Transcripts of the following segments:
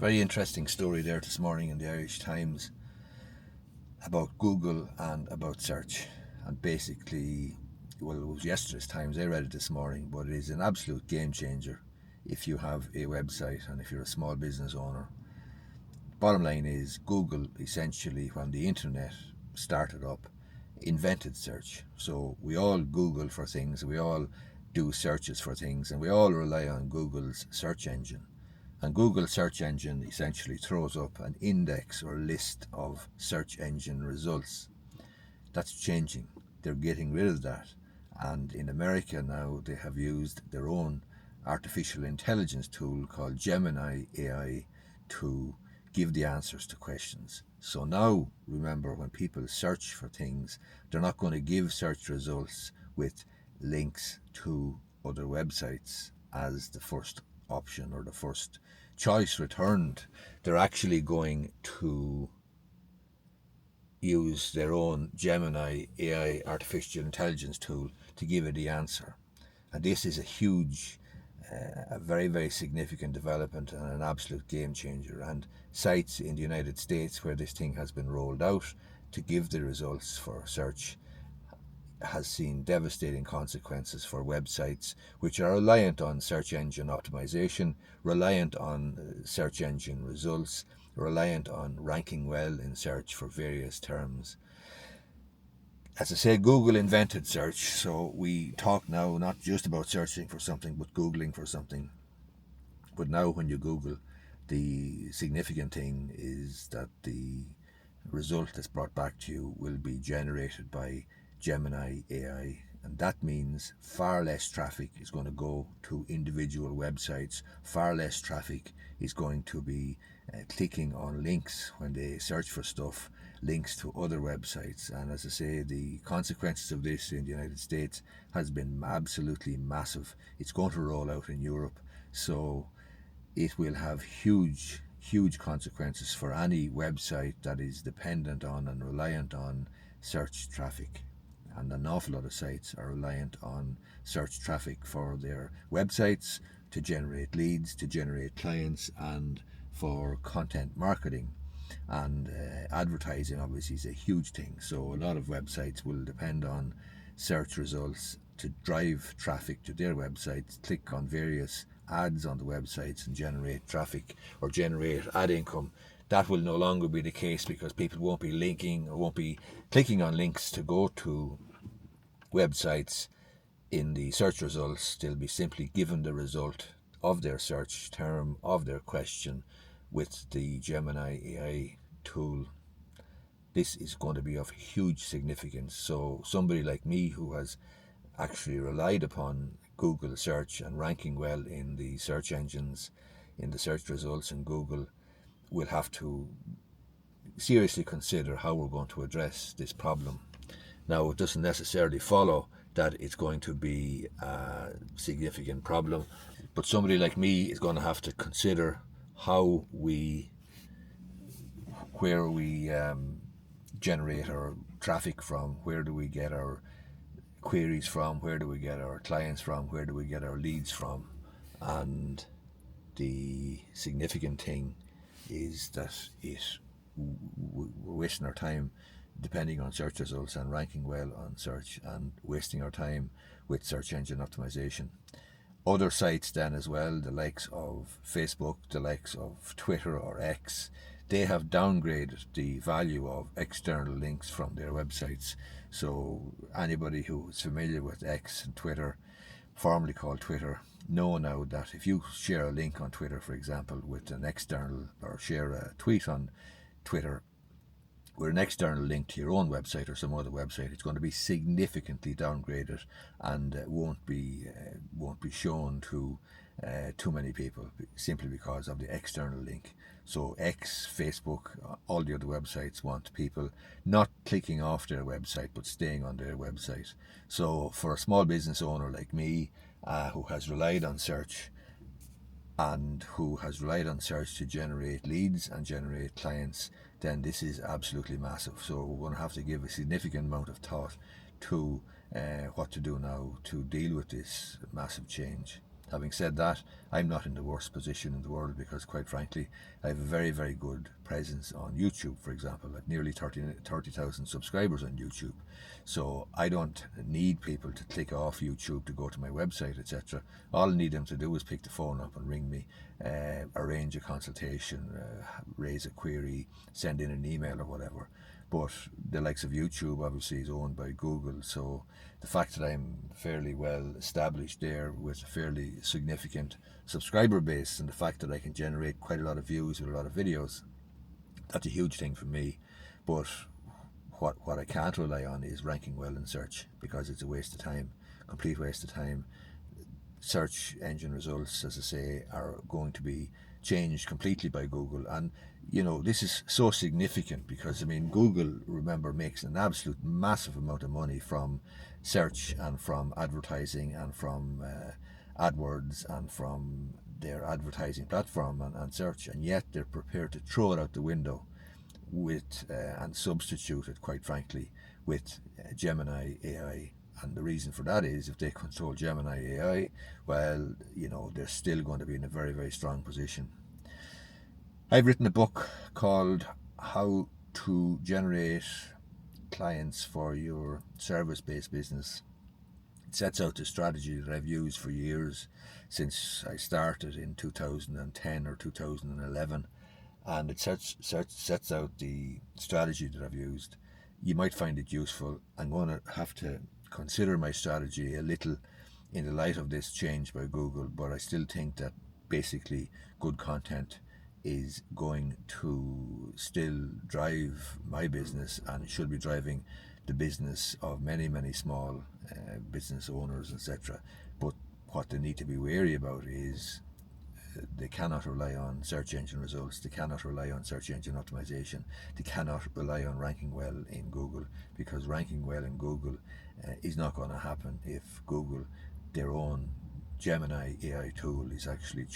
Very interesting story there this morning in the Irish Times about Google and about search. And basically, well, it was yesterday's Times. I read it this morning, but it is an absolute game changer if you have a website and if you're a small business owner. Bottom line is, Google essentially, when the internet started up, invented search. So we all Google for things, we all do searches for things, and we all rely on Google's search engine. And Google search engine essentially throws up an index or list of search engine results. That's changing. They're getting rid of that. And in America now, they have used their own artificial intelligence tool called Gemini AI to give the answers to questions. So now, remember, when people search for things, they're not going to give search results with links to other websites as the first option or the first choice returned. They're actually going to use their own Gemini AI artificial intelligence tool to give it the answer. And this is a very, very significant development and an absolute game changer. And sites in the United States where this thing has been rolled out to give the results for search has seen devastating consequences for websites which are reliant on search engine optimization, reliant on search engine results, reliant on ranking well in search for various terms. As I say, Google invented search, so we talk now not just about searching for something, but Googling for something. But now when you Google, the significant thing is that the result that's brought back to you will be generated by Gemini AI, and that means far less traffic is going to go to individual websites, far less traffic is going to be clicking on links when they search for stuff, links to other websites. And as I say, the consequences of this in the United States has been absolutely massive. It's going to roll out in Europe, so it will have huge consequences for any website that is dependent on and reliant on search traffic. And an awful lot of sites are reliant on search traffic for their websites to generate leads, to generate clients, and for content marketing. And advertising obviously is a huge thing. So a lot of websites will depend on search results to drive traffic to their websites, click on various ads on the websites and generate traffic or generate ad income. That will no longer be the case because people won't be linking or won't be clicking on links to go to websites in the search results. They'll be simply given the result of their search term, of their question, with the Gemini AI tool. This is going to be of huge significance. So somebody like me who has actually relied upon Google search and ranking well in the search engines, in the search results in Google, will have to seriously consider how we're going to address this problem. Now, it doesn't necessarily follow that it's going to be a significant problem, but somebody like me is going to have to consider where we generate our traffic from, where do we get our queries from, where do we get our clients from, where do we get our leads from. And the significant thing is that we're wasting our time depending on search results and ranking well on search, and wasting our time with search engine optimization. Other sites then as well, the likes of Facebook, the likes of Twitter or X, they have downgraded the value of external links from their websites. So anybody who is familiar with X and Twitter, formerly called Twitter, know now that if you share a link on Twitter, for example, with an external, or share a tweet on Twitter with an external link to your own website or some other website, it's going to be significantly downgraded and won't be shown to too many people simply because of the external link. So X, Facebook, all the other websites want people not clicking off their website but staying on their website. So for a small business owner like me, who has relied on search to generate leads and generate clients, then this is absolutely massive. So we're going to have to give a significant amount of thought to what to do now to deal with this massive change. Having said that, I'm not in the worst position in the world because, quite frankly, I have a very, very good presence on YouTube, for example. I've nearly 30,000 subscribers on YouTube. So I don't need people to click off YouTube to go to my website, etc. All I need them to do is pick the phone up and ring me, arrange a consultation, raise a query, send in an email or whatever. But the likes of YouTube obviously is owned by Google, so the fact that I'm fairly well established there with a fairly significant subscriber base, and the fact that I can generate quite a lot of views with a lot of videos, that's a huge thing for me. But what I can't rely on is ranking well in search, because it's a waste of time, complete waste of time. Search engine results, as I say, are going to be changed completely by Google. And this is so significant because, Google, remember, makes an absolute massive amount of money from search and from advertising and from AdWords and from their advertising platform and search, and yet they're prepared to throw it out the window with and substitute it, quite frankly, with Gemini AI. And the reason for that is, if they control Gemini AI, well, they're still going to be in a very, very strong position. I've written a book called How to Generate Clients for Your Service-Based Business. It sets out the strategy that I've used for years, since I started in 2010 or 2011. And it sets out the strategy that I've used. You might find it useful. I'm going to have to consider my strategy a little in the light of this change by Google, but I still think that basically good content is going to still drive my business, and it should be driving the business of many, many small business owners, etc. But what they need to be wary about is they cannot rely on search engine results, they cannot rely on search engine optimization, they cannot rely on ranking well in Google, because ranking well in Google is not going to happen if Google, their own Gemini AI tool, is actually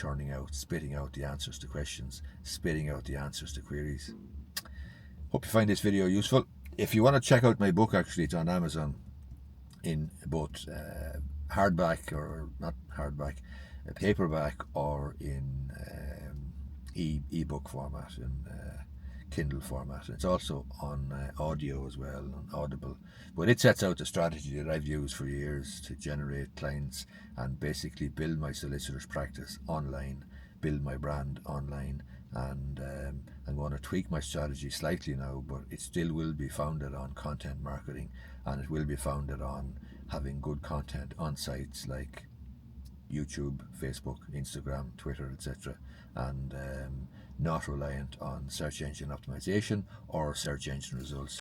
spitting out the answers to questions, spitting out the answers to queries. Hope you find this video useful. If you want to check out my book, actually it's on Amazon in both hardback, or not hardback, paperback, or in ebook format, in Kindle format. It's also on audio as well, on Audible. But it sets out the strategy that I've used for years to generate clients and basically build my solicitor's practice online, build my brand online. And I'm going to tweak my strategy slightly now, but it still will be founded on content marketing, and it will be founded on having good content on sites like YouTube, Facebook, Instagram, Twitter, etc., and not reliant on search engine optimization or search engine results.